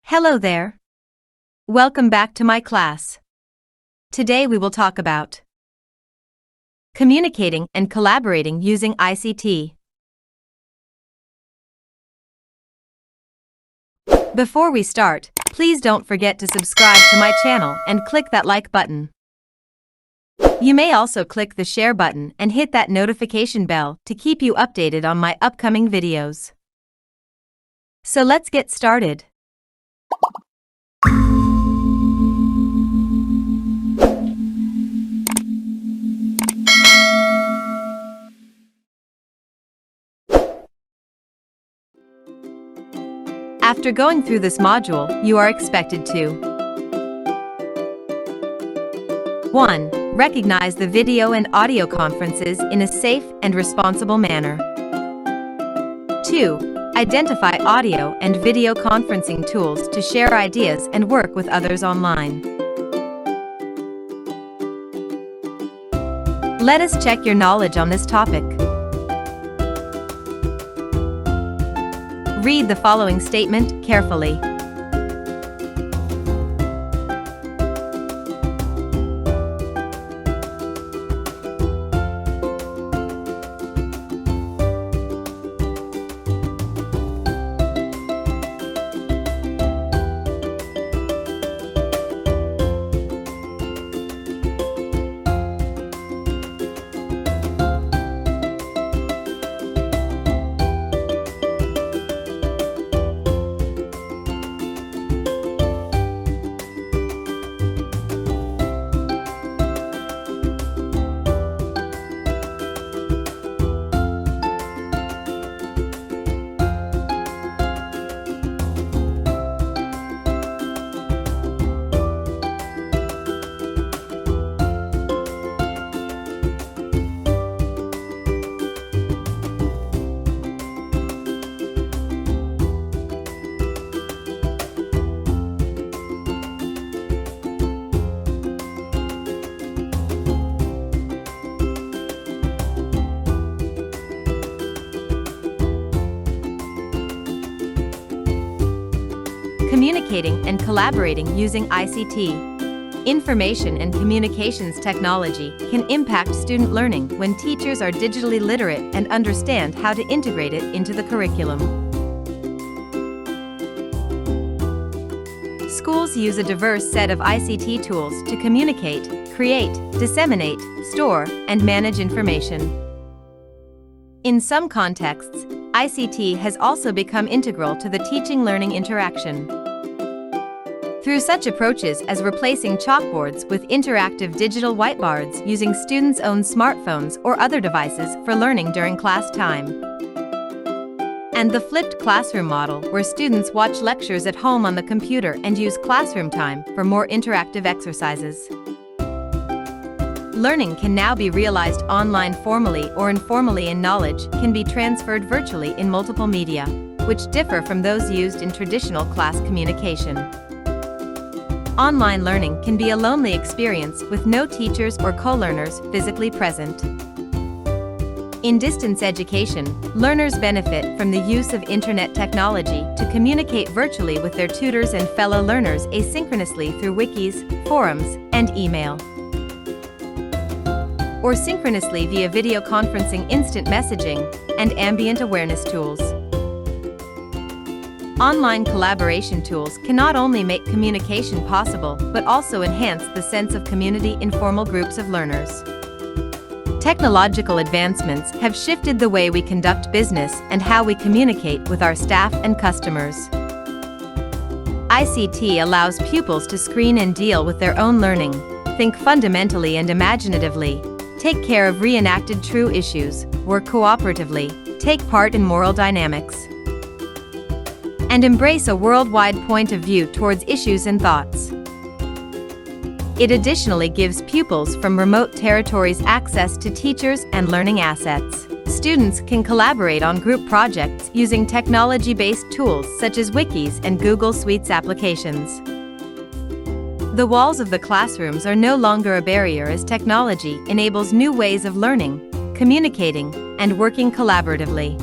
Hello there. Welcome back to my class. Today we will talk about communicating and collaborating using ICT. Before we start, please don't forget to subscribe to my channel and click that like button. You may also click the share button and hit that notification bell to keep you updated on my upcoming videos. So let's get started. After going through this module, you are expected to 1. Recognize the video and audio conferences in a safe and responsible manner. 2. Identify audio and video conferencing tools to share ideas and work with others online. Let us check your knowledge on this topic. Read the following statement carefully. Communicating and collaborating using ICT. Information and communications technology can impact student learning when teachers are digitally literate and understand how to integrate it into the curriculum. Schools use a diverse set of ICT tools to communicate, create, disseminate, store, and manage information. In some contexts, ICT has also become integral to the teaching-learning interaction. Through such approaches as replacing chalkboards with interactive digital whiteboards using students' own smartphones or other devices for learning during class time. And the flipped classroom model, where students watch lectures at home on the computer and use classroom time for more interactive exercises. Learning can now be realized online formally or informally, and knowledge can be transferred virtually in multiple media, which differ from those used in traditional class communication. Online learning can be a lonely experience with no teachers or co-learners physically present. In distance education, learners benefit from the use of internet technology to communicate virtually with their tutors and fellow learners asynchronously through wikis, forums, and email. Or synchronously via video conferencing, instant messaging, and ambient awareness tools. Online collaboration tools can not only make communication possible, but also enhance the sense of community in formal groups of learners. Technological advancements have shifted the way we conduct business and how we communicate with our staff and customers. ICT allows pupils to screen and deal with their own learning, think fundamentally and imaginatively, take care of reenacted true issues, work cooperatively, take part in moral dynamics, and embrace a worldwide point of view towards issues and thoughts. It additionally gives pupils from remote territories access to teachers and learning assets. Students can collaborate on group projects using technology-based tools such as wikis and Google Suites applications. The walls of the classrooms are no longer a barrier, as technology enables new ways of learning, communicating, and working collaboratively.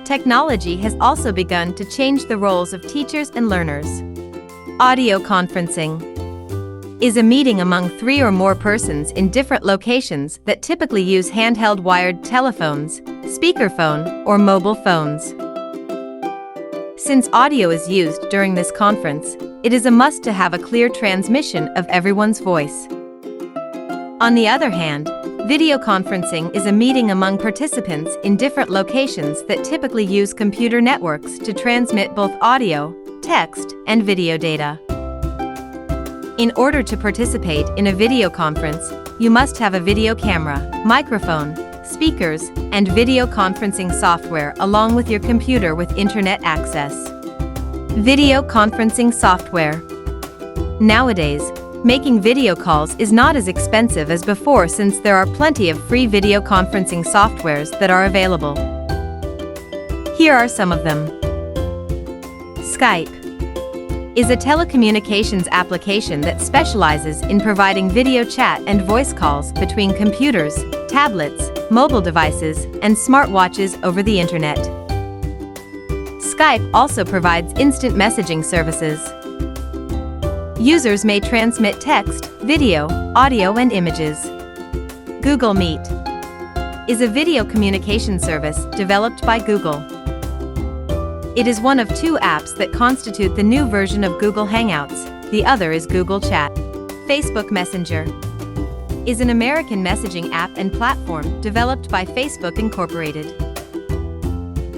Technology has also begun to change the roles of teachers and learners. Audio conferencing is a meeting among 3 or more persons in different locations that typically use handheld wired telephones, speakerphone, or mobile phones. Since audio is used during this conference, it is a must to have a clear transmission of everyone's voice. On the other hand, video conferencing is a meeting among participants in different locations that typically use computer networks to transmit both audio, text, and video data. In order to participate in a video conference, you must have a video camera, microphone, speakers, and video conferencing software along with your computer with internet access. Video conferencing software. Nowadays, making video calls is not as expensive as before since there are plenty of free video conferencing softwares that are available. Here are some of them. Skype is a telecommunications application that specializes in providing video chat and voice calls between computers, tablets, mobile devices, and smartwatches over the internet. Skype also provides instant messaging services. Users may transmit text, video, audio, and images. Google Meet is a video communication service developed by Google. It is one of 2 apps that constitute the new version of Google Hangouts. The other is Google Chat. Facebook Messenger is an American messaging app and platform developed by Facebook Incorporated.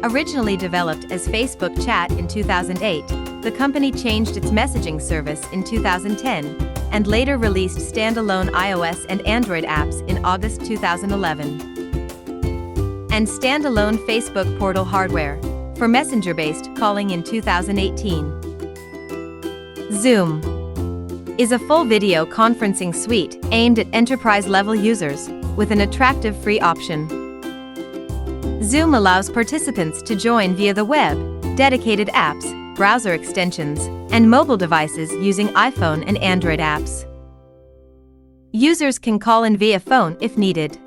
Originally developed as Facebook Chat in 2008, the company changed its messaging service in 2010 and later released standalone iOS and Android apps in August 2011. And standalone Facebook portal hardware for messenger-based calling in 2018. Zoom is a full video conferencing suite aimed at enterprise-level users with an attractive free option. Zoom allows participants to join via the web, dedicated apps, browser extensions, and mobile devices using iPhone and Android apps. Users can call in via phone if needed.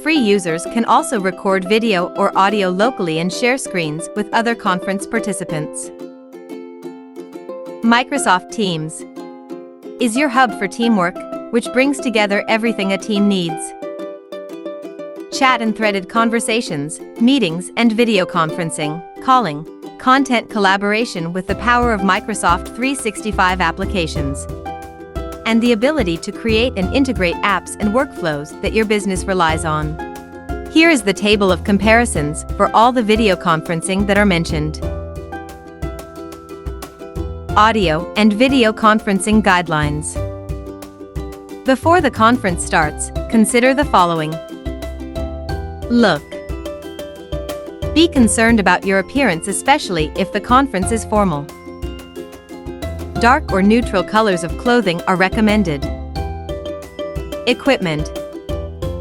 Free users can also record video or audio locally and share screens with other conference participants. Microsoft Teams is your hub for teamwork, which brings together everything a team needs. Chat and threaded conversations, meetings and video conferencing, calling, content collaboration with the power of Microsoft 365 applications, and the ability to create and integrate apps and workflows that your business relies on. Here is the table of comparisons for all the video conferencing that are mentioned. Audio and video conferencing guidelines. Before the conference starts, consider the following. Look. Be concerned about your appearance, especially if the conference is formal. Dark or neutral colors of clothing are recommended. Equipment.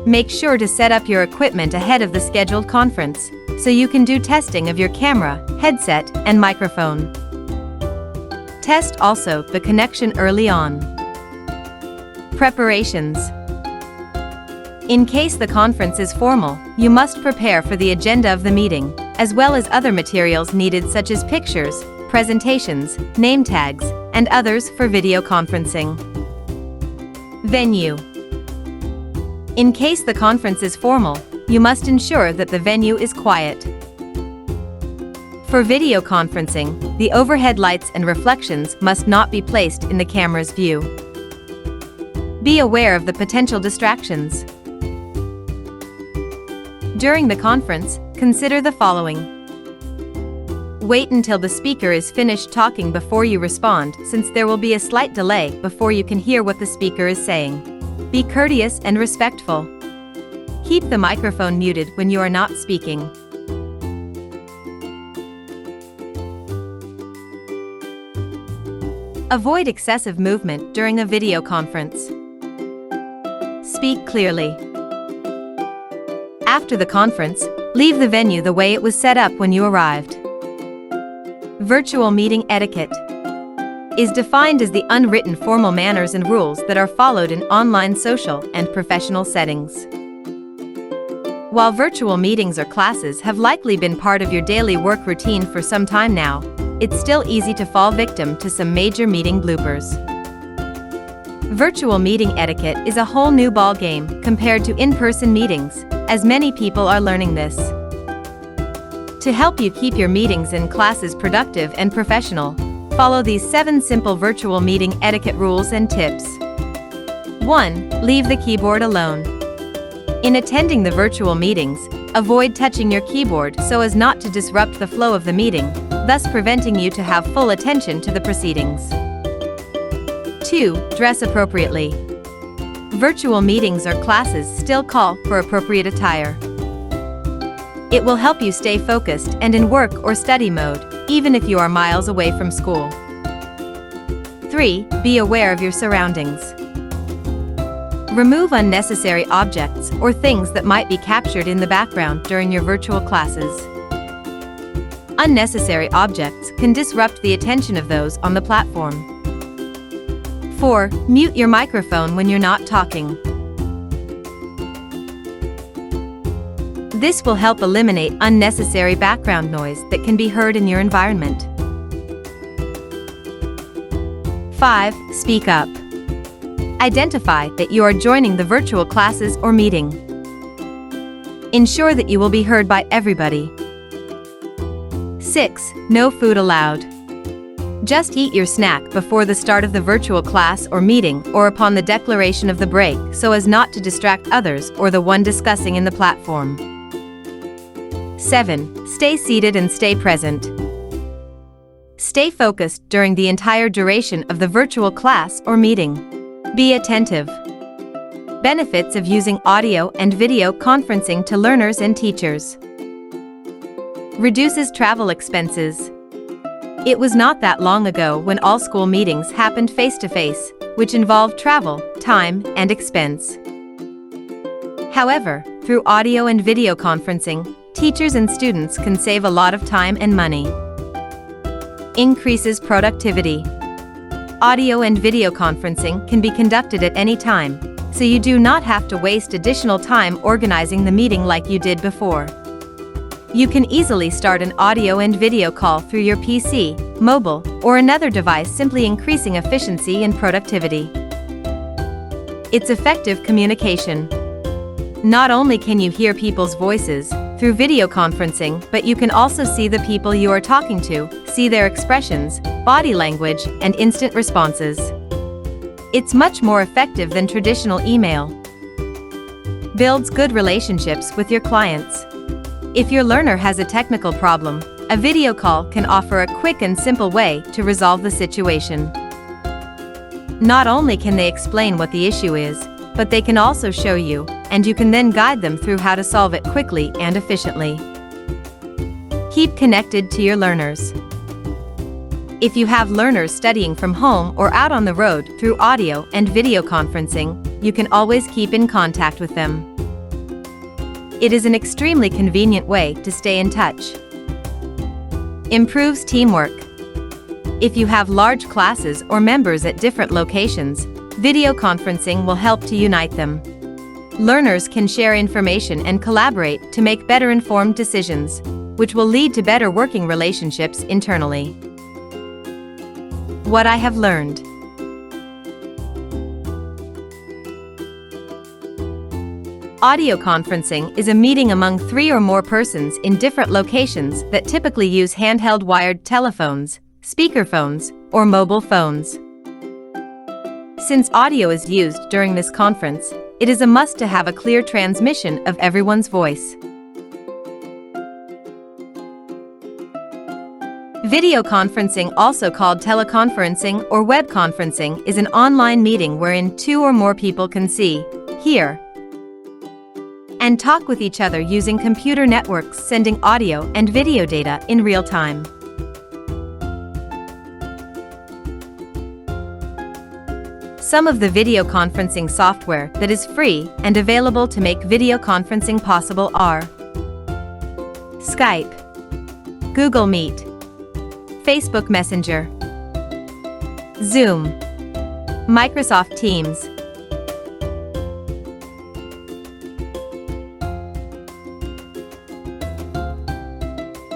Make sure to set up your equipment ahead of the scheduled conference, so you can do testing of your camera, headset, and microphone. Test also the connection early on. Preparations. In case the conference is formal, you must prepare for the agenda of the meeting, as well as other materials needed such as pictures, presentations, name tags, and others for video conferencing. Venue. In case the conference is formal, you must ensure that the venue is quiet. For video conferencing, the overhead lights and reflections must not be placed in the camera's view. Be aware of the potential distractions. During the conference, consider the following. Wait until the speaker is finished talking before you respond, since there will be a slight delay before you can hear what the speaker is saying. Be courteous and respectful. Keep the microphone muted when you are not speaking. Avoid excessive movement during a video conference. Speak clearly. After the conference, leave the venue the way it was set up when you arrived. Virtual meeting etiquette is defined as the unwritten formal manners and rules that are followed in online social and professional settings. While virtual meetings or classes have likely been part of your daily work routine for some time now, it's still easy to fall victim to some major meeting bloopers. Virtual meeting etiquette is a whole new ballgame compared to in-person meetings, as many people are learning this. To help you keep your meetings and classes productive and professional, follow these 7 simple virtual meeting etiquette rules and tips. 1. Leave the keyboard alone. In attending the virtual meetings, avoid touching your keyboard so as not to disrupt the flow of the meeting, thus preventing you to have full attention to the proceedings. 2. Dress appropriately. Virtual meetings or classes still call for appropriate attire. It will help you stay focused and in work or study mode, even if you are miles away from school. 3. Be aware of your surroundings. Remove unnecessary objects or things that might be captured in the background during your virtual classes. Unnecessary objects can disrupt the attention of those on the platform. 4. Mute your microphone when you're not talking. This will help eliminate unnecessary background noise that can be heard in your environment. 5. Speak up. Identify that you are joining the virtual classes or meeting. Ensure that you will be heard by everybody. 6. No food allowed. Just eat your snack before the start of the virtual class or meeting or upon the declaration of the break so as not to distract others or the one discussing in the platform. 7. Stay seated and stay present. Stay focused during the entire duration of the virtual class or meeting. Be attentive. Benefits of using audio and video conferencing to learners and teachers. Reduces travel expenses. It was not that long ago when all school meetings happened face-to-face, which involved travel, time, and expense. However, through audio and video conferencing, teachers and students can save a lot of time and money. Increases productivity. Audio and video conferencing can be conducted at any time, so you do not have to waste additional time organizing the meeting like you did before. You can easily start an audio and video call through your PC, mobile, or another device, simply increasing efficiency and productivity. It's effective communication. Not only can you hear people's voices through video conferencing, but you can also see the people you are talking to, see their expressions, body language, and instant responses. It's much more effective than traditional email. Builds good relationships with your clients. If your learner has a technical problem, a video call can offer a quick and simple way to resolve the situation. Not only can they explain what the issue is, but they can also show you, and you can then guide them through how to solve it quickly and efficiently. Keep connected to your learners. If you have learners studying from home or out on the road, through audio and video conferencing, you can always keep in contact with them. It is an extremely convenient way to stay in touch. Improves teamwork. If you have large classes or members at different locations, video conferencing will help to unite them. Learners can share information and collaborate to make better informed decisions, which will lead to better working relationships internally. What I have learned. Audio conferencing is a meeting among 3 or more persons in different locations that typically use handheld wired telephones, speakerphones, or mobile phones. Since audio is used during this conference, it is a must to have a clear transmission of everyone's voice. Video conferencing, also called teleconferencing or web conferencing, is an online meeting wherein 2 or more people can see, hear, and talk with each other using computer networks, sending audio and video data in real time. Some of the video conferencing software that is free and available to make video conferencing possible are Skype, Google Meet, Facebook Messenger, Zoom, Microsoft Teams,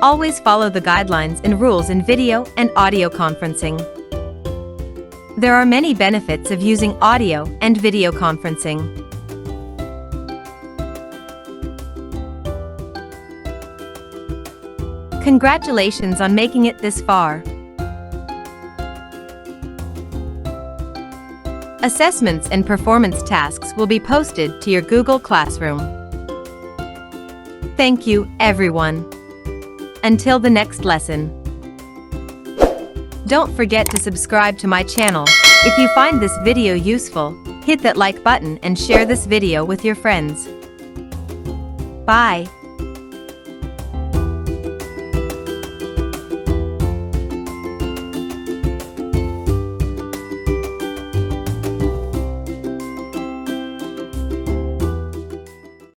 Always follow the guidelines and rules in video and audio conferencing. There are many benefits of using audio and video conferencing. Congratulations on making it this far. Assessments and performance tasks will be posted to your Google Classroom. Thank you, everyone. Until the next lesson. Don't forget to subscribe to my channel. If you find this video useful, hit that like button and share this video with your friends. Bye.